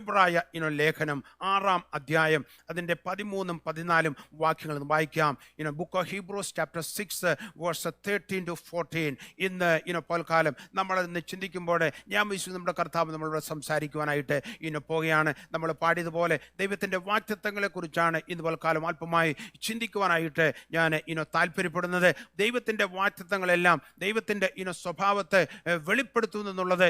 എബ്രായ ലേഖനം 6-ാം അധ്യായം അതിൻ്റെ 13-14 വാക്യങ്ങൾ വായിക്കാം. Book of Hebrews chapter 6 verse 13-14. ഇന്ന് പൽക്കാലം നമ്മളിന്ന് ചിന്തിക്കുമ്പോൾ ഞാൻ വിശ്വസിക്കുന്നു നമ്മുടെ കർത്താവ് നമ്മളോട് സംസാരിക്കുവാനായിട്ട് പോവുകയാണ്. നമ്മൾ പാടിയതുപോലെ ദൈവത്തിൻ്റെ വാഗ്ദത്തങ്ങളെ കുറിച്ചാണ് ഇന്ന് പൽക്കാലം അല്പമായി ചിന്തിക്കുവാനായിട്ട് ഞാൻ താല്പര്യപ്പെടുന്നത്. ദൈവത്തിൻ്റെ വാഗ്ദത്തങ്ങളെല്ലാം ദൈവത്തിൻ്റെ സ്വഭാവത്തെ വെളിപ്പെടുത്തുന്നു എന്നുള്ളത്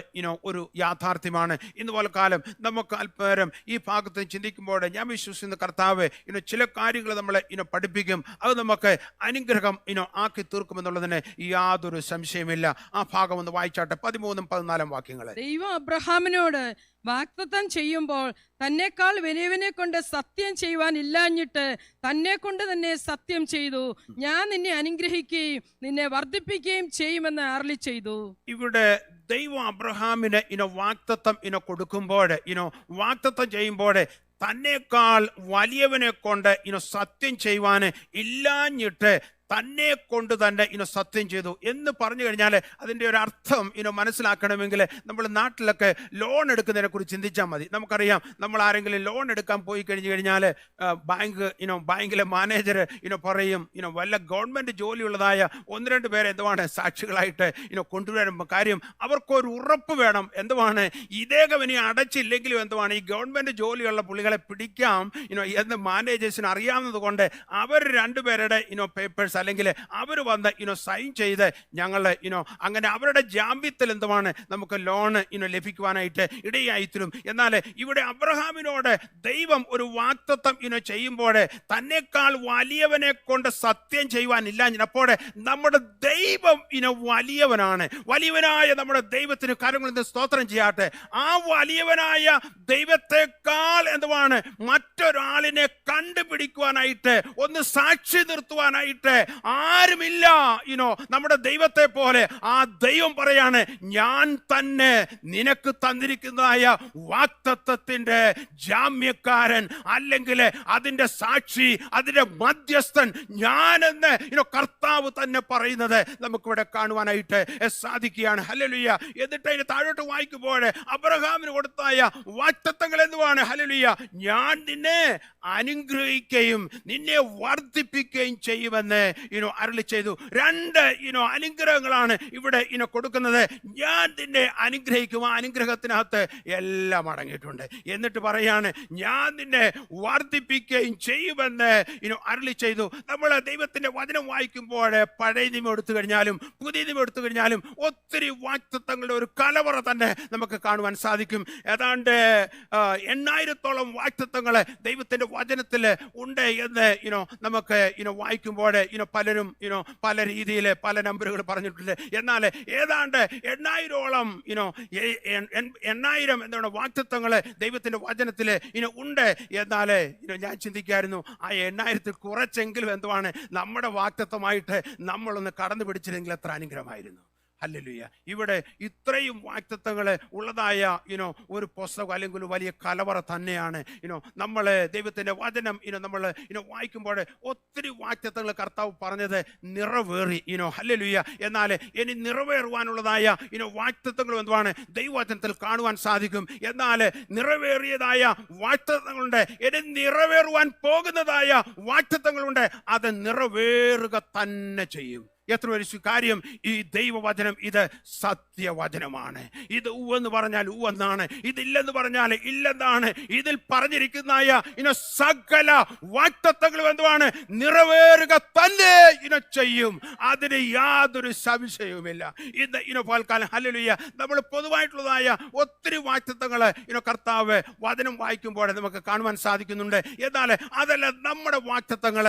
ഒരു യാഥാർത്ഥ്യമാണ്. ഇന്ന് പൽക്കാലം നമുക്ക് അല്പനേരം ഈ ഭാഗത്ത് ചിന്തിക്കുമ്പോൾ ഞാൻ വിശ്വസിക്കുന്ന കർത്താവ് ചില കാര്യങ്ങൾ നമ്മളെ പഠിപ്പിക്കും. അത് നമുക്ക് അനുഗ്രഹം ആക്കി തീർക്കുമെന്നുള്ളതിന് യാതൊരു സംശയമില്ല. ആ ഭാഗം ഒന്ന് വായിച്ചാട്ടെ, 13-14 വാക്യങ്ങൾ. ദൈവം അബ്രഹാമിനോട് വാഗ്ദത്തം ചെയ്യുമ്പോൾ തന്നെക്കാൾ വലിയവനെ കൊണ്ട് സത്യം ചെയ്യുവാൻ ഇല്ലാഞ്ഞിട്ട് തന്നെ കൊണ്ട് തന്നെ സത്യം ചെയ്തു, ഞാൻ നിന്നെ അനുഗ്രഹിക്കുകയും നിന്നെ വർദ്ധിപ്പിക്കുകയും ചെയ്യുമെന്ന് അരുളി ചെയ്തു. ഇവിടെ ദൈവം അബ്രഹാമിന് വാഗ്ദത്തം കൊടുക്കുമ്പോൾ വാഗ്ദത്തം ചെയ്യുമ്പോൾ തന്നെക്കാൾ വലിയവനെ കൊണ്ട് സത്യം ചെയ്യുവാൻ ഇല്ലാഞ്ഞിട്ട് തന്നെ കൊണ്ട് തന്നെ സത്യം ചെയ്തു എന്ന് പറഞ്ഞു കഴിഞ്ഞാൽ അതിൻ്റെ ഒരു അർത്ഥം മനസ്സിലാക്കണമെങ്കിൽ നമ്മൾ നാട്ടിലൊക്കെ ലോൺ എടുക്കുന്നതിനെ കുറിച്ച് ചിന്തിച്ചാൽ മതി. നമുക്കറിയാം, നമ്മൾ ആരെങ്കിലും ലോൺ എടുക്കാൻ പോയി കഴിഞ്ഞു കഴിഞ്ഞാൽ ബാങ്കിലെ മാനേജർ പറയും വല്ല ഗവൺമെൻറ് ജോലിയുള്ളതായ 1-2 പേരെ സാക്ഷികളായിട്ട് കൊണ്ടുവരാൻ. കാര്യം അവർക്കൊരു ഉറപ്പ് വേണം. ഇദ്ദേഹം ഇനി അടച്ചില്ലെങ്കിലും ഈ ഗവൺമെൻറ് ജോലിയുള്ള പുള്ളികളെ പിടിക്കാം എന്ന് മാനേജേഴ്സിന് അറിയാവുന്നത് കൊണ്ട് അവർ 2 പേരുടെ പേപ്പേഴ്സ് അല്ലെങ്കിൽ അവർ വന്ന് സൈൻ ചെയ്ത് ഞങ്ങൾ അങ്ങനെ അവരുടെ ജാമ്യത്തിൽ നമുക്ക് ലോൺ ലഭിക്കുവാനായിട്ട് ഇടയായിത്തീരും. എന്നാൽ ഇവിടെ അബ്രഹാമിനോട് ദൈവം ഒരു വാഗ്ദത്തം ചെയ്യുമ്പോൾ തന്നെക്കാൾ വലിയവനെ കൊണ്ട് സത്യം ചെയ്യുവാനില്ല. അപ്പോൾ നമ്മുടെ ദൈവം വലിയവനാണ്. വലിയവനായ നമ്മുടെ ദൈവത്തിന് കരങ്ങളിൽ സ്തോത്രം ചെയ്യാട്ടെ. ആ വലിയവനായ ദൈവത്തെക്കാൾ മറ്റൊരാളിനെ കണ്ടുപിടിക്കുവാനായിട്ട്, ഒന്ന് സാക്ഷി നിർത്തുവാനായിട്ട് ആരുമില്ല. നമ്മുടെ ദൈവത്തെ പോലെ ആ ദൈവം പറയാണ്, ഞാൻ തന്നെ നിനക്ക് തന്നിരിക്കുന്നതായ വാഗ്ദത്തത്തിന്റെ ജാമ്യക്കാരൻ, അല്ലെങ്കിൽ അതിന്റെ സാക്ഷി, അതിന്റെ മധ്യസ്ഥൻ ഞാനെന്ന് കർത്താവ് തന്നെ പറയുന്നത് നമുക്കിവിടെ കാണുവാനായിട്ട് സാധിക്കുകയാണ്. ഹല്ലേലൂയ. എന്നിട്ട് അതിന് താഴോട്ട് വായിക്കുമ്പോൾ അബ്രഹാമിന് കൊടുത്തായ വാഗ്ദത്തങ്ങൾ എന്തുവാണ്? ഹല്ലേലൂയ, ഞാൻ നിന്നെ അനുഗ്രഹിക്കുകയും നിന്നെ വർദ്ധിപ്പിക്കുകയും ചെയ്യുമെന്ന് അരുളി ചെയ്തു. 2 അനുഗ്രഹങ്ങളാണ് ഇവിടെ കൊടുക്കുന്നത്. ഞാൻ നിന്നെ അനുഗ്രഹിക്കും. ആ അനുഗ്രഹത്തിനകത്ത് എല്ലാം അടങ്ങിയിട്ടുണ്ട്. എന്നിട്ട് പറയാണ്, ഞാൻ നിന്നെ വർദ്ധിപ്പിക്കുകയും ചെയ്യുമെന്ന് അരുളി ചെയ്തു. നമ്മൾ ദൈവത്തിന്റെ വചനം വായിക്കുമ്പോൾ പഴയ നിയമം എടുത്തു കഴിഞ്ഞാലും പുതിയ നിയമം എടുത്തു കഴിഞ്ഞാലും ഒത്തിരി വാഗ്ദത്തങ്ങളുടെ ഒരു കലവറ തന്നെ നമുക്ക് കാണുവാൻ സാധിക്കും. ഏതാണ്ട് 8,000-ഓളം വാഗ്ദത്തങ്ങൾ ദൈവത്തിന്റെ വചനത്തിൽ ഉണ്ട് എന്ന് നമുക്ക് വായിക്കുമ്പോൾ പലരും പല രീതിയിൽ പല നമ്പറുകൾ പറഞ്ഞിട്ടുണ്ട്. എന്നാൽ ഏതാണ്ട് 8,000-ഓളം 8,000 വാഗ്ദത്തങ്ങൾ ദൈവത്തിന്റെ വചനത്തിൽ ഉണ്ട്. എന്നാൽ ഞാൻ ചിന്തിക്കായിരുന്നു, ആ 8,000-ൽ കുറച്ചെങ്കിലും നമ്മുടെ വാഗ്ദത്തമായിട്ട് നമ്മളൊന്ന് കടന്നു പിടിച്ചിരുന്നെങ്കിൽ എത്ര അനുഗ്രഹമായിരുന്നു. ഹല്ലേലൂയ. ഇവിടെ ഇത്രയും വാഗ്ദത്തങ്ങൾ ഉള്ളതായ ഒരു പുസ്തകം അല്ലെങ്കിൽ ഒരു വലിയ കലവറ തന്നെയാണ്. നമ്മൾ ദൈവത്തിന്റെ വചനം നമ്മൾ വായിക്കുമ്പോൾ ഒത്തിരി വാഗ്ദത്തങ്ങൾ കർത്താവ് പറഞ്ഞത് നിറവേറി. ഹല്ലേലൂയ. എന്നാൽ ഇനി നിറവേറുവാനുള്ളതായ വാഗ്ദത്തങ്ങൾ ദൈവവചനത്തിൽ കാണുവാൻ സാധിക്കും. എന്നാൽ നിറവേറിയതായ വാഗ്ദത്തങ്ങളുണ്ട്, ഇനി നിറവേറുവാൻ പോകുന്നതായ വാഗ്ദത്തങ്ങളുണ്ട്. അത് നിറവേറുക തന്നെ ചെയ്യും. എത്ര ഒരു കാര്യം, ഈ ദൈവവചനം ഇത് സത്യവചനമാണ്. ഇത് ഉവെന്ന് പറഞ്ഞാൽ ഉവെന്നാണ്, ഇതില്ലെന്ന് പറഞ്ഞാൽ ഇല്ലെന്നാണ്. ഇതിൽ പറഞ്ഞിരിക്കുന്ന സകല വാഗ്ദത്തങ്ങളും നിറവേറുക തന്നെ ചെയ്യും. അതിന് യാതൊരു സംശയവുമില്ല. ഇന്ന് പൽക്കാലം ഹല്ലേലൂയ നമ്മൾ പൊതുവായിട്ടുള്ളതായ ഒത്തിരി വാഗ്ദത്തങ്ങൾ കർത്താവ് വചനം വായിക്കുമ്പോൾ നമുക്ക് കാണുവാൻ സാധിക്കുന്നുണ്ട്. എന്നാൽ അതല്ല നമ്മുടെ വാഗ്ദത്തങ്ങൾ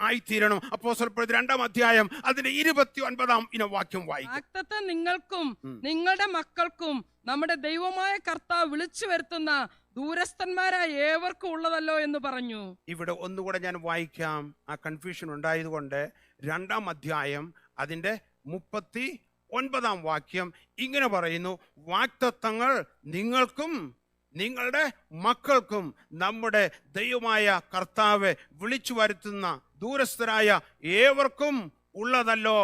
ആയിത്തീരണം. അപ്പോസ്തലപ്രവൃത്തി 2-ാം അധ്യായം അതിന്റെ 29-ാം വാക്യം വായിക്കും. വാഗ്ദത്തം നിങ്ങൾക്കും നിങ്ങളുടെ മക്കൾക്കും നമ്മുടെ ദൈവമായ കർത്താവ് വിളിച്ചു വരുത്തുന്ന ദൂരസ്ഥന്മാരായ ഏവർക്കും ഉള്ളതല്ലോ എന്ന് പറഞ്ഞു. ഇവിടെ ഒന്നുകൂടെ ഞാൻ വായിക്കാം. ആ കൺഫ്യൂഷൻ ഉണ്ടായതുകൊണ്ട് 2-ാം അധ്യായം അതിന്റെ 39-ാം വാക്യം ഇങ്ങനെ പറയുന്നു, വാഗ്ദത്തങ്ങൾ നിങ്ങൾക്കും നിങ്ങളുടെ മക്കൾക്കും നമ്മുടെ ദൈവമായ കർത്താവ് വിളിച്ചു വരുത്തുന്ന ദൂരസ്ഥരായ ഏവർക്കും ഉള്ളതല്ലോ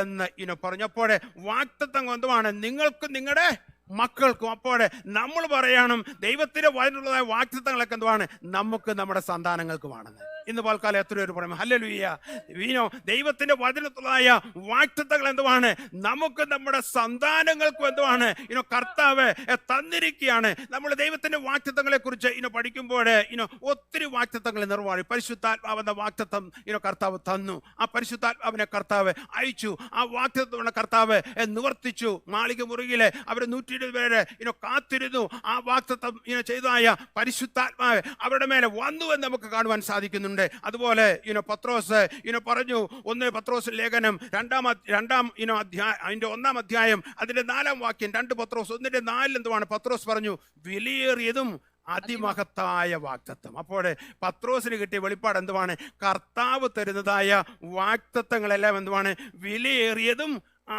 എന്ന് പറഞ്ഞപ്പോൾ വാഗ്ദത്തം നിങ്ങൾക്കും നിങ്ങളുടെ മക്കൾക്കും. അപ്പോൾ നമ്മൾ പറയണം ദൈവത്തിന്റെ വചനമുള്ളതായ വാഗ്ദത്തങ്ങളൊക്കെ എന്തുവാണ്? നമുക്ക് നമ്മുടെ സന്താനങ്ങൾക്കുമാണെന്ന്. ഇന്ന് പൽക്കാലം എത്ര പേര് പറയും ഹല്ലേലൂയ? ദൈവത്തിന്റെ വചനത്തിലായ വാഗ്ദത്തങ്ങൾ എന്തുവാണ്? നമുക്ക് നമ്മുടെ സന്താനങ്ങൾക്കും എന്തുവാണ് കർത്താവ് തന്നിരിക്കുകയാണ്. നമ്മൾ ദൈവത്തിന്റെ വാഗ്ദത്തങ്ങളെ കുറിച്ച് പഠിക്കുമ്പോൾ ഒത്തിരി വാഗ്ദത്തങ്ങൾ നിർവ്വഹിച്ചു. പരിശുദ്ധാത്മാവെന്ന വാഗ്ദത്തം കർത്താവ് തന്നു. ആ പരിശുദ്ധാത്മാവിനെ കർത്താവ് അയച്ചു. ആ വാഗ്ദത്തം കർത്താവ് നിവർത്തിച്ചു. മാളിക മുറിയിലെ അവർ 120 പേര് കാത്തിരുന്നു. ആ വാഗ്ദത്തം ചെയ്തതായ പരിശുദ്ധാത്മാവ് അവരുടെ മേലെ വന്നു എന്ന് നമുക്ക് കാണുവാൻ സാധിക്കുന്നുണ്ട്. അതുപോലെ പത്രോസ് പറഞ്ഞു, 1 പത്രോസ് ലേഖനം 2 അതിന്റെ 1 അധ്യായം അതിന്റെ 4 വാക്യം, 2 പത്രോസ് 1:4 എന്തുവാണ്? പത്രോസ് പറഞ്ഞു, വിലയേറിയതും അതിമഹത്തായ വാഗ്ദത്തം. അപ്പോൾ പത്രോസിന് കിട്ടിയ വെളിപ്പാട് എന്തുവാണ്? കർത്താവ് തരുന്നതായ വാഗ്ദത്തങ്ങളെല്ലാം എന്തുവാണ്? വിലയേറിയതും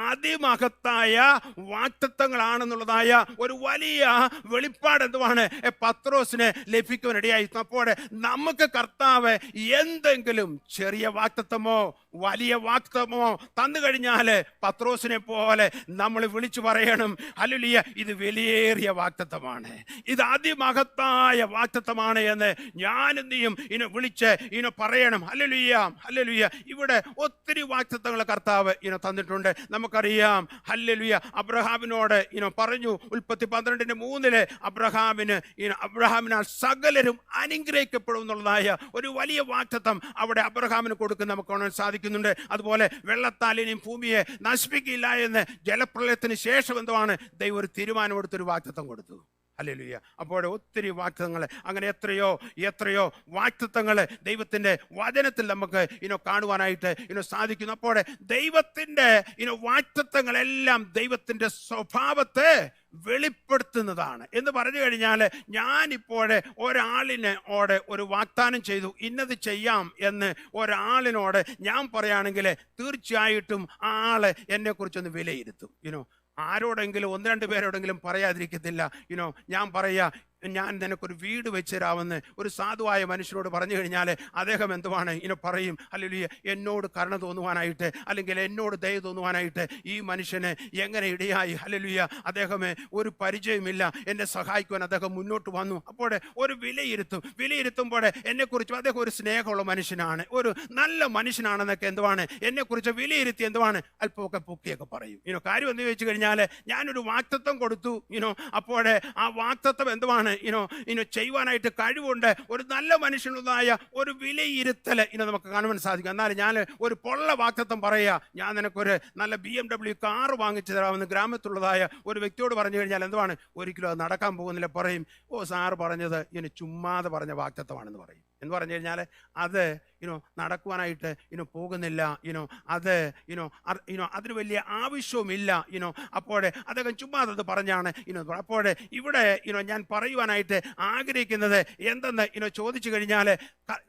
അതിമഹത്തായ വാഗ്ദത്തങ്ങളാണെന്നുള്ളതായ ഒരു വലിയ വെളിപ്പാട് എന്തുവാണ് പത്രോസിന് ലഭിക്കുവാനിടയായി. അപ്പോൾ നമുക്ക് കർത്താവ് എന്തെങ്കിലും ചെറിയ വാഗ്ദത്തമോ വലിയ വാഗ്ദത്തമോ തന്നു കഴിഞ്ഞാൽ പത്രോസിനെ പോലെ നമ്മൾ വിളിച്ചു പറയണം, ഹല്ലേലൂയ, ഇത് വിലയേറിയ വാഗ്ദത്തമാണ്, ഇത് അതിമഹത്തായ വാഗ്ദത്തമാണ് എന്ന് ഞാൻ എന്തെയും വിളിച്ച് പറയണം. Hallelujah, hallelujah. ഇവിടെ ഒത്തിരി വാഗ്ദത്തങ്ങൾ കർത്താവ് തന്നിട്ടുണ്ട്. നമുക്കറിയാം, ഹല്ലേലൂയ, അബ്രഹാമിനോട് പറഞ്ഞു, ഉൽപ്പത്തി 12:3 അബ്രഹാമിനാൽ സകലരും അനുഗ്രഹിക്കപ്പെടും എന്നുള്ളതായ ഒരു വലിയ വാഗ്ദത്തം അവിടെ അബ്രഹാമിന് കൊടുക്കുന്ന നമുക്ക് കാണാൻ സാധിക്കുന്നുണ്ട്. അതുപോലെ വെള്ളത്താൽ ഇനിയും ഭൂമിയെ നശിപ്പിക്കില്ല എന്ന് ജലപ്രളയത്തിന് ശേഷം എന്തുവാണ് ദൈവം ഒരു തീരുമാനമെടുത്തൊരു വാഗ്ദത്തം കൊടുത്തു. ഹല്ലേലൂയ. അപ്പോൾ ഒത്തിരി വാഗ്ദത്തങ്ങൾ, അങ്ങനെ എത്രയോ വാഗ്ദത്തങ്ങൾ ദൈവത്തിന്റെ വചനത്തിൽ നമുക്ക് കാണുവാനായിട്ട് സാധിക്കുന്നു. അപ്പോൾ ദൈവത്തിന്റെ വാഗ്ദത്തങ്ങളെല്ലാം ദൈവത്തിന്റെ സ്വഭാവത്തെ വെളിപ്പെടുത്തുന്നതാണ് എന്ന് പറഞ്ഞു കഴിഞ്ഞാൽ, ഞാനിപ്പോൾ ഒരാളിനോട് ഒരു വാഗ്ദാനം ചെയ്തു, ഇന്നത് ചെയ്യാം എന്ന് ഒരാളിനോട് ഞാൻ പറയുകയാണെങ്കിൽ തീർച്ചയായിട്ടും ആള് എന്നെ കുറിച്ചൊന്ന് വിലയിരുത്തും. ആരോടെങ്കിലും 1-2 പേരോടെങ്കിലും പറയാതിരിക്കത്തില്ല. ഞാൻ പറയാ, ഞാൻ നിനക്കൊരു വീട് വെച്ച് തരാമെന്ന് ഒരു സാധുവായ മനുഷ്യനോട് പറഞ്ഞു കഴിഞ്ഞാൽ അദ്ദേഹം എന്തുവാണ് പറയും, ഹല്ലേലൂയ, എന്നോട് കരുണ തോന്നുവാനായിട്ട് അല്ലെങ്കിൽ എന്നോട് ദയ തോന്നുവാനായിട്ട് ഈ മനുഷ്യന് എങ്ങനെ ഇടയായി? ഹല്ലേലൂയ, അദ്ദേഹമേ ഒരു പരിചയമില്ല, എന്നെ സഹായിക്കുവാൻ അദ്ദേഹം മുന്നോട്ട് വന്നു. അപ്പോൾ ഒരു വിലയിരുത്തുമ്പോൾ എന്നെക്കുറിച്ച് അദ്ദേഹം ഒരു സ്നേഹമുള്ള മനുഷ്യനാണ്, ഒരു നല്ല മനുഷ്യനാണെന്നൊക്കെ എന്തുവാണ് എന്നെക്കുറിച്ച് വിലയിരുത്തി എന്തുവാണ് അല്പമൊക്കെ പൊക്കിയൊക്കെ പറയും. കാര്യം എന്ന് ചോദിച്ചു കഴിഞ്ഞാൽ, ഞാനൊരു വാഗ്ദത്തം കൊടുത്തു, അപ്പോൾ ആ വാഗ്ദത്തം എന്തുവാണ് ചെയ്യുവാനായിട്ട് കഴിവുണ്ട്. ഒരു നല്ല മനുഷ്യനുള്ളതായ ഒരു വിലയിരുത്തൽ നമുക്ക് കാണുവാൻ സാധിക്കും. എന്നാൽ ഞാൻ ഒരു പൊള്ള വാഗ്ദത്തം പറയാ, ഞാൻ നിനക്കൊരു നല്ല BMW കാർ വാങ്ങിച്ചു തരാമെന്ന് ഗ്രാമത്തിലുള്ളതായ ഒരു വ്യക്തിയോട് പറഞ്ഞു കഴിഞ്ഞാൽ എന്തുവാണ്, ഒരിക്കലും അത് നടക്കാൻ പോകുന്നില്ല. പറയും, ഓ സാറ് പറഞ്ഞത് ചുമ്മാതെ പറഞ്ഞ വാഗ്ദത്തമാണെന്ന് പറയും. എന്ന് പറഞ്ഞു കഴിഞ്ഞാൽ അത് നടക്കുവാനായിട്ട് പോകുന്നില്ല, അത് അതിന് വലിയ ആവശ്യവുമില്ല. അപ്പോൾ അദ്ദേഹം ചുമ്മാതെ പറഞ്ഞാണ്. അപ്പോൾ ഇവിടെ ഞാൻ പറയുവാനായിട്ട് ആഗ്രഹിക്കുന്നത് എന്തെന്ന് ചോദിച്ചു കഴിഞ്ഞാൽ,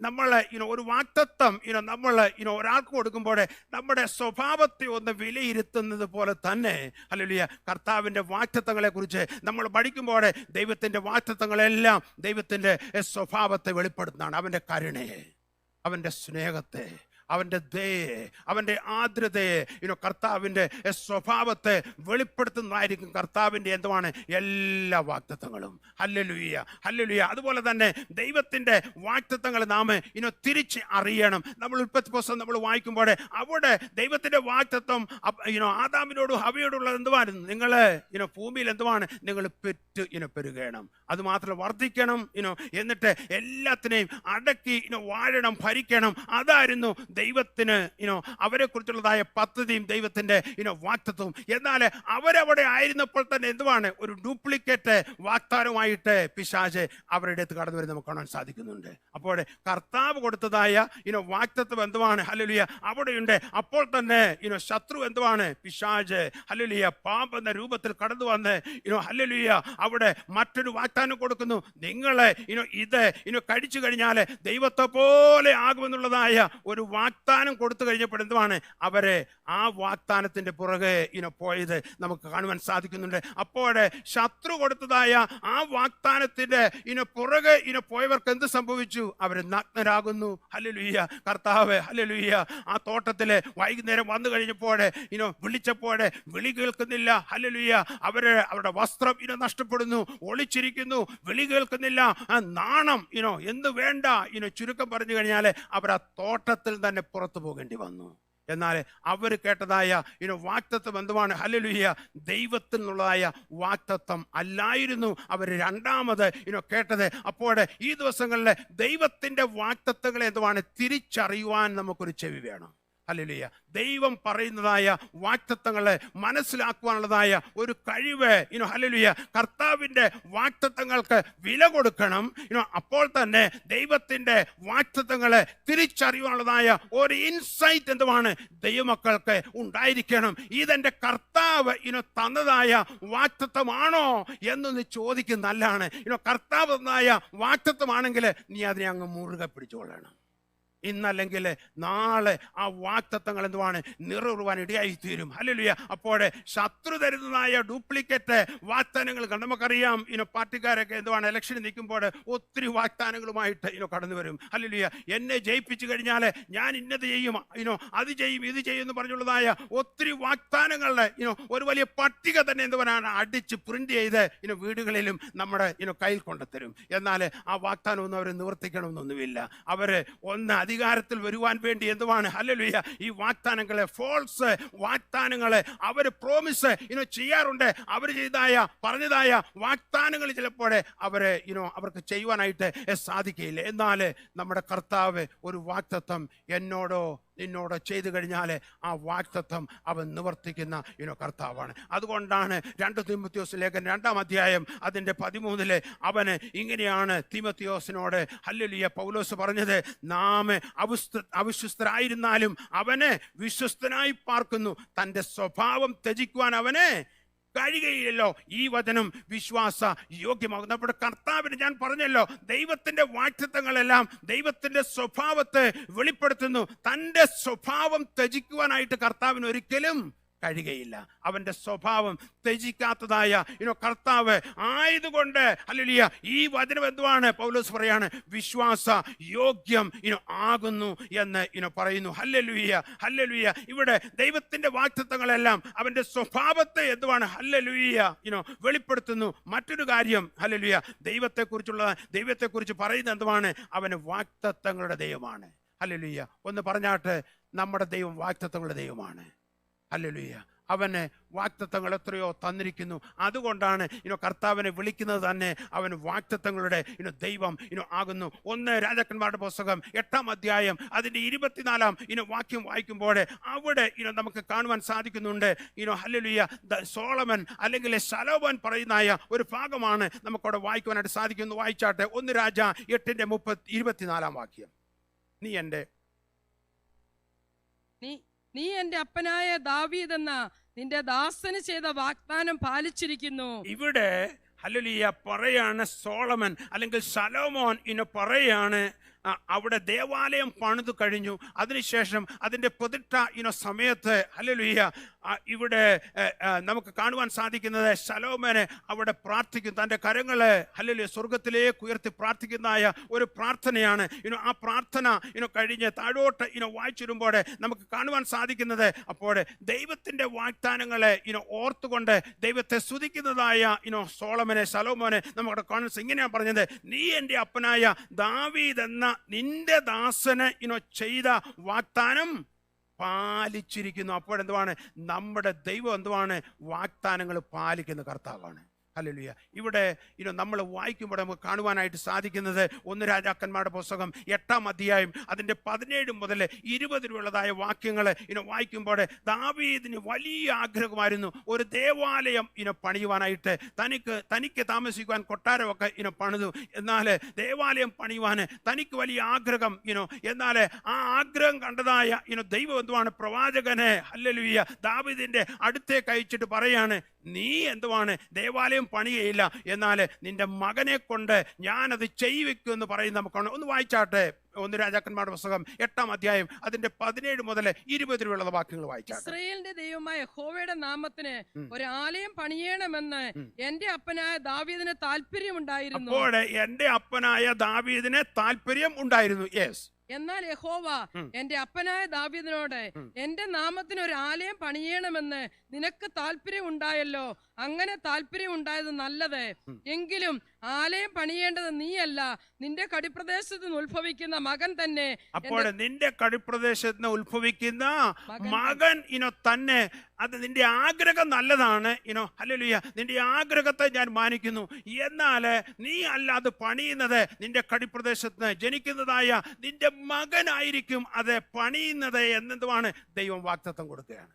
നമ്മൾ ഒരു വാഗ്ദത്തം നമ്മൾ ഒരാൾക്ക് കൊടുക്കുമ്പോൾ നമ്മുടെ സ്വഭാവത്തെ ഒന്ന് വിലയിരുത്തുന്നത് പോലെ തന്നെ, ഹല്ലേലൂയ, കർത്താവിൻ്റെ വാഗ്ദത്തങ്ങളെ കുറിച്ച് നമ്മൾ പഠിക്കുമ്പോൾ ദൈവത്തിൻ്റെ വാഗ്ദത്തങ്ങളെല്ലാം ദൈവത്തിൻ്റെ സ്വഭാവത്തെ വെളിപ്പെടുത്തുന്നതാണ്. അവൻ്റെ കരുണയെ, അവൻ്റെ സ്നേഹത്തെ, അവൻ്റെ ദയയെ, അവൻ്റെ ആർദ്രതയെ, കർത്താവിൻ്റെ സ്വഭാവത്തെ വെളിപ്പെടുത്തുന്നതായിരിക്കും കർത്താവിൻ്റെ എന്തുവാണ് എല്ലാ വാഗ്ദത്തങ്ങളും. Hallelujah, hallelujah. അതുപോലെ തന്നെ ദൈവത്തിൻ്റെ വാഗ്ദത്തങ്ങൾ നാം തിരിച്ച് അറിയണം. നമ്മൾ ഉൽപ്പത്തി പുസ്തകം നമ്മൾ വായിക്കുമ്പോൾ അവിടെ ദൈവത്തിൻ്റെ വാഗ്ദത്തം ആദാമിനോടും ഹവ്വയോടുള്ളത് എന്തുവായിരുന്നു? നിങ്ങൾ ഭൂമിയിൽ എന്തുവാണ്? നിങ്ങൾ പെരുകണം, അതുമാത്രം വർദ്ധിക്കണം, എന്നിട്ട് എല്ലാത്തിനെയും അടക്കി വാഴണം, ഭരിക്കണം. അതായിരുന്നു ദൈവത്തിന് അവരെ കുറിച്ചുള്ളതായ പദ്ധതിയും ദൈവത്തിന്റെ വാഗ്ദത്തവും. എന്നാൽ അവരവിടെ ആയിരുന്നപ്പോൾ തന്നെ എന്തുവാണ്? ഒരു ഡ്യൂപ്ലിക്കേറ്റ് വാഗ്ദാനമായിട്ട് പിശാച് അവരുടെ അടുത്ത് കടന്നു വരുന്നത് നമുക്ക് കാണാൻ സാധിക്കുന്നുണ്ട്. അപ്പോൾ കർത്താവ് കൊടുത്തതായ വാഗ്ദത്തം എന്തുവാണ്? ഹല്ലേലൂയ, അവിടെയുണ്ട്. അപ്പോൾ തന്നെ ശത്രു എന്തുവാണ്? പിശാച്, ഹല്ലേലൂയ, പാമ്പ് എന്ന രൂപത്തിൽ കടന്നു വന്ന് ഹല്ലേലൂയ അവിടെ മറ്റൊരു വാഗ്ദാനം കൊടുക്കുന്നു. നിങ്ങളെ ഇത് കഴിച്ചു കഴിഞ്ഞാൽ ദൈവത്തെ പോലെ ആകുമെന്നുള്ളതായ ഒരു വാഗ്ദാനം വാഗ്ദാനം കൊടുത്തു കഴിഞ്ഞപ്പോൾ എന്തുവാണ് അവരെ ആ വാഗ്ദാനത്തിന്റെ പുറകെ പോയത് നമുക്ക് കാണുവാൻ സാധിക്കുന്നുണ്ട്. അപ്പോഴേ ശത്രു കൊടുത്തതായ ആ വാഗ്ദാനത്തിന്റെ പുറകെ പോയവർക്ക് എന്ത് സംഭവിച്ചു? അവര് നഗ്നരാകുന്നു. ഹല്ലേലൂയ, കർത്താവേ ഹല്ലേലൂയ. ആ തോട്ടത്തില് വൈകുന്നേരം വന്നു കഴിഞ്ഞപ്പോഴേ വിളിച്ചപ്പോഴേ വിളി കേൾക്കുന്നില്ല. ഹല്ലേലൂയ, അവരുടെ വസ്ത്രം നഷ്ടപ്പെടുന്നു, ഒളിച്ചിരിക്കുന്നു, വിളി കേൾക്കുന്നില്ല. ആ നാണം എന്ത് വേണ്ട ചുരുക്കം പറഞ്ഞു കഴിഞ്ഞാൽ അവർ ആ തോട്ടത്തിൽ തന്നെ പുറത്തു പോകേണ്ടി വന്നു. എന്നാൽ അവർ കേട്ടതായ വാഗ്ദത്തം എന്തുവാണ്? ഹല്ലേലൂയ, ദൈവത്തിൽ നിന്നുള്ളതായ വാഗ്ദത്തം അല്ലായിരുന്നു അവർ രണ്ടാമത് കേട്ടത്. അപ്പോൾ ഈ ദിവസങ്ങളിൽ ദൈവത്തിന്റെ വാഗ്ദത്തങ്ങളെ എന്തുവാണ് തിരിച്ചറിയുവാൻ നമുക്കൊരു ചെവി വേണം. ഹല്ലേലൂയ, ദൈവം പറയുന്നതായ വാഗ്ദത്തങ്ങളെ മനസ്സിലാക്കുവാനുള്ളതായ ഒരു കഴിവ് ഹല്ലേലൂയ, കർത്താവിന്റെ വാഗ്ദത്തങ്ങൾക്ക് വില കൊടുക്കണം. അപ്പോൾ തന്നെ ദൈവത്തിന്റെ വാഗ്ദത്തങ്ങളെ തിരിച്ചറിയുവാനുള്ളതായ ഒരു ഇൻസൈറ്റ് എന്തുവാണ് ദൈവമക്കൾക്ക് ഉണ്ടായിരിക്കണം. ഇതെന്റെ കർത്താവ് തന്നതായ വാഗ്ദത്തമാണോ എന്നൊന്ന് ചോദിക്കുന്ന നല്ലതാണ്. കർത്താവ് തന്നതായ വാഗ്ദത്തമാണെങ്കിൽ നീ അതിനെ അങ്ങ് മുറുകെ പിടിച്ചുകൊള്ളണം. ഇന്നല്ലെങ്കിൽ നാളെ ആ വാഗ്ദത്തങ്ങൾ എന്തുവാണ് നിറവേറുവാൻ ഇടയായി തീരും. ഹല്ലേലൂയ. അപ്പോഴേ ശത്രു തരുന്നതായ ഡ്യൂപ്ലിക്കേറ്റ് വാഗ്ദാനങ്ങൾ നമുക്കറിയാം. പാർട്ടിക്കാരൊക്കെ എന്തുവാണ് ഇലക്ഷന് നിൽക്കുമ്പോൾ ഒത്തിരി വാഗ്ദാനങ്ങളുമായിട്ട് കടന്നു വരും. ഹല്ലേലൂയ, എന്നെ ജയിപ്പിച്ചു കഴിഞ്ഞാൽ ഞാൻ ഇന്നത് ചെയ്യും, അത് ചെയ്യും, ഇത് ചെയ്യും എന്ന് പറഞ്ഞുള്ളതായ ഒത്തിരി വാഗ്ദാനങ്ങളുടെ ഒരു വലിയ പട്ടിക തന്നെ എന്തുവാണ് അടിച്ച് പ്രിന്റ് ചെയ്ത് വീടുകളിലും നമ്മുടെ കയ്യിൽ കൊണ്ടുത്തരും. എന്നാൽ ആ വാഗ്ദാനമൊന്നും അവർ നിവർത്തിക്കണമെന്നൊന്നുമില്ല. അവര് അധികാരത്തിൽ വരുവാൻ വേണ്ടി എന്തുവാണ് ഹല്ലേലൂയ ഈ വാഗ്ദാനങ്ങളെ, ഫോൾസ് വാഗ്ദാനങ്ങളെ അവർ പ്രോമിസ് ചെയ്യാറുണ്ട്. അവർ ചെയ്തായ പറഞ്ഞതായ വാഗ്ദാനങ്ങൾ ചിലപ്പോൾ അവർക്ക് ചെയ്യുവാനായിട്ട് സാധിക്കില്ല. എന്നാൽ നമ്മുടെ കർത്താവ് ഒരു വാഗ്ദത്തം എന്നോടോ നിന്നോട് ചെയ്തു കഴിഞ്ഞാൽ ആ വാഗ്ദത്തം അവൻ നിവർത്തിക്കുന്ന കർത്താവാണ്. അതുകൊണ്ടാണ് 2 തീമോഥെയോസ് ലേഖനം 2-ാം അധ്യായം അതിൻ്റെ 13 അവന് ഇങ്ങനെയാണ് തീമോഥെയോസിനോട് ഹല്ലേലൂയ പൗലോസ് പറഞ്ഞത്, നാം അവിശ്വസ്തരായിരുന്നാലും അവനെ വിശ്വസ്തനായി പാർക്കുന്നു, തൻ്റെ സ്വഭാവം ത്യജിക്കുവാൻ അവനെ കഴിയുകയില്ലല്ലോ. ഈ വചനം വിശ്വാസ യോഗ്യമാകും. നമ്മുടെ കർത്താവിന് ഞാൻ പറഞ്ഞല്ലോ, ദൈവത്തിന്റെ വാഗ്ദത്തങ്ങളെല്ലാം ദൈവത്തിന്റെ സ്വഭാവത്തെ വെളിപ്പെടുത്തുന്നു. തൻ്റെ സ്വഭാവം ത്യജിക്കുവാനായിട്ട് കർത്താവിന് ഒരിക്കലും കഴിയുകയില്ല. അവന്റെ സ്വഭാവം ത്യജിക്കാത്തതായ കർത്താവ് ആയതുകൊണ്ട് ഹല്ലേലൂയ ഈ വചനം എന്തുവാണ് പൗലോസ് പറയാണ്, വിശ്വാസ യോഗ്യം ആകുന്നു എന്ന് പറയുന്നു. Hallelujah, hallelujah. ഇവിടെ ദൈവത്തിന്റെ വാഗ്ദത്തങ്ങളെല്ലാം അവന്റെ സ്വഭാവത്തെ എന്തുവാണ് ഹല്ലേലൂയ വെളിപ്പെടുത്തുന്നു. മറ്റൊരു കാര്യം ഹല്ലേലൂയ, ദൈവത്തെക്കുറിച്ച് പറയുന്നത് എന്തുവാണ്? അവന് വാഗ്ദത്തങ്ങളുടെ ദൈവമാണ്. ഹല്ലേലൂയ. ഒന്ന് പറഞ്ഞാട്ട്, നമ്മുടെ ദൈവം വാഗ്ദത്തങ്ങളുടെ ദൈവമാണ്. ഹല്ലേലൂയ. അവന് വാഗ്ദത്തങ്ങൾ എത്രയോ തന്നിരിക്കുന്നു. അതുകൊണ്ടാണ് കർത്താവിനെ വിളിക്കുന്നത് തന്നെ അവൻ വാഗ്ദത്തങ്ങളുടെ ദൈവം ആകുന്നു. 1 രാജാക്കന്മാരുടെ പുസ്തകം 8-ാം അധ്യായം അതിൻ്റെ 24-ാം വാക്യം വായിക്കുമ്പോൾ അവിടെ നമുക്ക് കാണുവാൻ സാധിക്കുന്നുണ്ട്. ഹല്ലേലൂയ, സോളമൻ അല്ലെങ്കിൽ ശലോമോൻ പറയുന്ന ഒരു ഭാഗമാണ് നമുക്കവിടെ വായിക്കുവാനായിട്ട് സാധിക്കുന്നു. വായിച്ചാട്ടെ 1 രാജ 8-ന്റെ 24-ാം വാക്യം. നീ എന്റെ അപ്പനായ ദാവീദ് എന്ന നിന്റെ ദാസന് ചെയ്ത വാഗ്ദാനം പാലിച്ചിരിക്കുന്നു. ഇവിടെ ഹല്ലേലൂയ പറയാണ് സോളമൻ അല്ലെങ്കിൽ ശലോമോൻ പറയാണ് അവിടെ ദേവാലയം പണിതു കഴിഞ്ഞു. അതിനുശേഷം അതിൻ്റെ പ്രതിഷ്ഠ സമയത്ത് ഹല്ലേലൂയ ഇവിടെ നമുക്ക് കാണുവാൻ സാധിക്കുന്നത് ശലോമോനെ അവിടെ പ്രാർത്ഥിക്കും. തൻ്റെ കരങ്ങളെ ഹല്ലേലൂയ സ്വർഗത്തിലേക്ക് ഉയർത്തി പ്രാർത്ഥിക്കുന്നതായ ഒരു പ്രാർത്ഥനയാണ്. ആ പ്രാർത്ഥന കഴിഞ്ഞ് താഴോട്ട് വായിച്ചിടുമ്പോൾ നമുക്ക് കാണുവാൻ സാധിക്കുന്നത്, അപ്പോൾ ദൈവത്തിൻ്റെ വാഗ്ദാനങ്ങളെ ഓർത്തുകൊണ്ട് ദൈവത്തെ സ്തുതിക്കുന്നതായ ശലോമോനെ നമ്മുടെ കാണുന്ന ഇങ്ങനെയാണ് പറഞ്ഞത്, നീ എൻ്റെ അപ്പനായ ദാവീദ് എന്ന നിന്റെ ദാസന് ചെയ്ത വാഗ്ദാനം പാലിച്ചിരിക്കുന്നു. അപ്പോഴെന്തുവാണ്? നമ്മുടെ ദൈവം എന്തുവാണ്? വാഗ്ദാനങ്ങൾ പാലിക്കുന്ന കർത്താവാണ്. ഹല്ലേലൂയ. ഇവിടെ നമ്മൾ വായിക്കുമ്പോൾ നമുക്ക് കാണുവാനായിട്ട് സാധിക്കുന്നത് 1 രാജാക്കന്മാരുടെ പുസ്തകം 8-ാം അധ്യായം അതിൻ്റെ 17 മുതൽ 20 വരെയുള്ളതായ വാക്യങ്ങൾ വായിക്കുമ്പോൾ ദാവീദിന് വലിയ ആഗ്രഹമായിരുന്നു ഒരു ദേവാലയം പണിയുവാനായിട്ട്. തനിക്ക് താമസിക്കുവാൻ കൊട്ടാരമൊക്കെ പണിതു. എന്നാൽ ദേവാലയം പണിയുവാൻ തനിക്ക് വലിയ ആഗ്രഹം. എന്നാൽ ആ ആഗ്രഹം കണ്ടതായ ദൈവം എന്തുവാണ്? പ്രവാചകനെ ഹല്ലേലൂയ ദാവീദിന്റെ അടുത്തേക്ക് അയച്ചിട്ട് പറയാണ്, നീ എന്തുവാണ് ദേവാലയം പണിയയില്ല, എന്നാൽ നിന്റെ മകനെ കൊണ്ട് ഞാനത് ചെയ്യിവെക്കുമെന്ന് പറയും. നമുക്കാണ് ഒന്ന് വായിച്ചാട്ടെ ഒന്ന് രാജാക്കന്മാരുടെ പുസ്തകം 8-ാം അധ്യായം അതിന്റെ 17 മുതൽ 20 വരെയുള്ള വാക്യങ്ങൾ വായിച്ചാൽ, ഇസ്രായേലിന്റെ ദൈവമായ യഹോവയുടെ നാമത്തിന് ഒരു ആലയം പണിയണമെന്ന് എന്റെ അപ്പനായ ദാവീദിന് താല്പര്യമുണ്ടായിരുന്നു. അപ്പോൾ എന്റെ അപ്പനായ ദാവീദിന് താല്പര്യം ഉണ്ടായിരുന്നു. യെസ്. എന്നാൽ യഹോവ എന്റെ അപ്പനായ ദാവീദിനോട് എന്റെ നാമത്തിന് ഒരു ആലയം പണിയണമെന്ന് നിനക്ക് താല്പര്യം ഉണ്ടായല്ലോ, അങ്ങനെ താല്പര്യം ഉണ്ടായത് നല്ലത്. എങ്കിലും ആലയം പണിയേണ്ടത് നീയല്ല, നിന്റെ കടിപ്രദേശത്ത് നിന്ന് ഉത്ഭവിക്കുന്ന മകൻ തന്നെ. അപ്പോൾ നിന്റെ കടിപ്രദേശത്ത് നിന്ന് ഉത്ഭവിക്കുന്ന മകൻ തന്നെ. അത് നിന്റെ ആഗ്രഹം നല്ലതാണ്. ഹല്ലേലൂയ. നിന്റെ ആഗ്രഹത്തെ ഞാൻ മാനിക്കുന്നു. എന്നാൽ നീ അല്ല അത് പണിയുന്നത്. നിന്റെ കടിപ്രദേശത്ത് ജനിക്കുന്നതായ നിന്റെ മകനായിരിക്കും അത് പണിയുന്നത് എന്നെന്തുവാണ് ദൈവം വാഗ്ദത്തം കൊടുക്കുകയാണ്.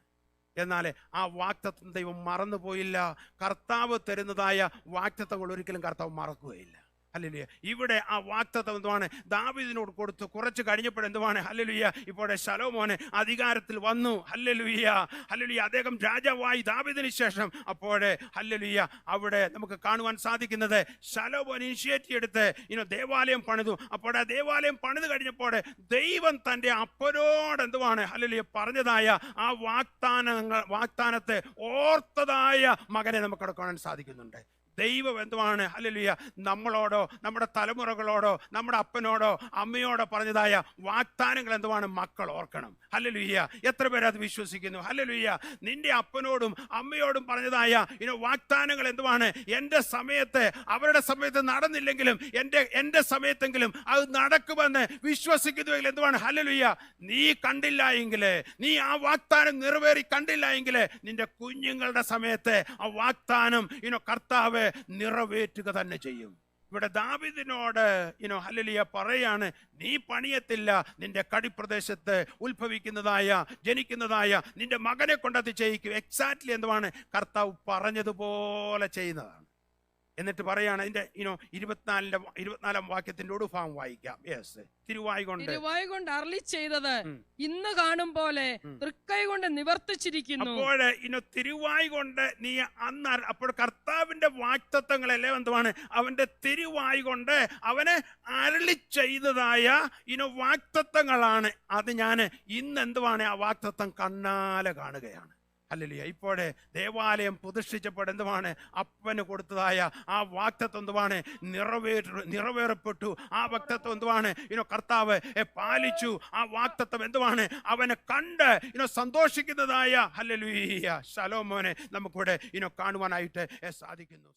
എന്നാൽ ആ വാഗ്ദത്തം ദൈവം മറന്നുപോയില്ല. കർത്താവ് തരുന്നതായ വാഗ്ദത്തങ്ങൾ ഒരിക്കലും കർത്താവ് മറക്കുകയില്ല. ഹല്ലേലൂയ. ഇവിടെ ആ വാഗ്ദത്തം എന്തുവാണ് ദാവീദിനോട് കൊടുത്തു. കുറച്ച് കഴിഞ്ഞപ്പോൾ എന്തുവാണ് ഹല്ലേലൂയ ഇപ്പോൾ ശലോമോൻ അധികാരത്തിൽ വന്നു. ഹല്ലേലൂയ. ഹല്ലേലൂയ. അദ്ദേഹം രാജാവായി ദാവീദിന് ശേഷം അപ്പോൾ ഹല്ലേലൂയ അവിടെ നമുക്ക് കാണുവാൻ സാധിക്കുന്നത് ശലോമോൻ ഇനിഷ്യേറ്റീവ് എടുത്ത് ദേവാലയം പണിതു. അപ്പോൾ ആ ദേവാലയം പണിത് കഴിഞ്ഞപ്പോൾ ദൈവം തൻ്റെ അപ്പനോട് എന്തുവാണ് ഹല്ലേലൂയ പറഞ്ഞതായ ആ വാഗ്ദാനത്തെ ഓർത്തതായ മകനെ നമുക്ക് കാണാൻ സാധിക്കുന്നുണ്ട്. ദൈവം എന്തുവാണ് ഹല്ലേലൂയ നമ്മളോടോ നമ്മുടെ തലമുറകളോടോ നമ്മുടെ അപ്പനോടോ അമ്മയോടോ പറഞ്ഞതായ വാഗ്ദാനങ്ങൾ എന്തുവാണ് മക്കൾ ഓർക്കണം. ഹല്ലേലൂയ. എത്ര പേര് അത് വിശ്വസിക്കുന്നു? ഹല്ലേലൂയ. നിന്റെ അപ്പനോടും അമ്മയോടും പറഞ്ഞതായ വാഗ്ദാനങ്ങൾ എന്തുവാണ് എൻ്റെ സമയത്ത് അവരുടെ സമയത്ത് നടന്നില്ലെങ്കിലും എൻ്റെ സമയത്തെങ്കിലും അത് നടക്കുമെന്ന് വിശ്വസിക്കുന്നുവെങ്കിൽ എന്തുവാണ് ഹല്ലേലൂയ. നീ കണ്ടില്ല എങ്കിൽ, നീ ആ വാഗ്ദാനം നിറവേറി കണ്ടില്ല എങ്കിൽ നിന്റെ കുഞ്ഞുങ്ങളുടെ സമയത്ത് ആ വാഗ്ദാനം കർത്താവ് നിറവേറ്റുക തന്നെ ചെയ്യും. ഇവിടെ ദാവീദിനോട് ഹല്ലേലൂയ പറയാണ്, നീ പണിയത്തില്ല, നിന്റെ കടിപ്രദേശത്ത് ഉത്ഭവിക്കുന്നതായ ജനിക്കുന്നതായ നിന്റെ മകനെ കൊണ്ടത് ചെയ്യിക്കും. എക്സാക്ട്ലി എന്തുവാണ് കർത്താവ് പറഞ്ഞതുപോലെ ചെയ്യുന്നതാണ്. എന്നിട്ട് പറയാണ് അതിന്റെ 24-ാം വാക്യത്തിന്റെ ഒടുഭാഗം വായിക്കാം. യെസ്. തിരുവായി കൊണ്ട് അരുളി ചെയ്തത് ഇന്ന് കാണും പോലെ തൃക്കൈ കൊണ്ട് നിവർത്തിച്ചിരിക്കുന്നു. അപ്പോൾ തിരുവായി കൊണ്ട് നീ അന്ന് അപ്പോൾ കർത്താവിന്റെ വാഗ്ദത്തങ്ങളല്ലേ എന്തുവാണ് അവന്റെ തിരുവായി കൊണ്ട് അവന് അരുളി ചെയ്തതായ വാഗ്ദത്തങ്ങളാണ്. അത് ഞാൻ ഇന്ന് എന്തുവാണ് ആ വാഗ്ദത്തം കണ്ണാലെ കാണുകയാണ്. ഹല്ലേലൂയ. ഇപ്പോൾ ദേവാലയം പ്രതിഷ്ഠിച്ചപ്പോൾ എന്തുവാണ് അപ്പന് കൊടുത്തതായ ആ വാഗ്ദത്തം എന്തുവാണ് നിറവേറപ്പെട്ടു. ആ വാഗ്ദത്തം എന്തുവാണ് കർത്താവ് പാലിച്ചു. ആ വാഗ്ദത്തം എന്തുവാണ് അവനെ കണ്ട് സന്തോഷിക്കുന്നതായ ഹല്ലേലൂയ ശലോമോനെ നമുക്കിവിടെ കാണുവാനായിട്ട് സാധിക്കുന്നു.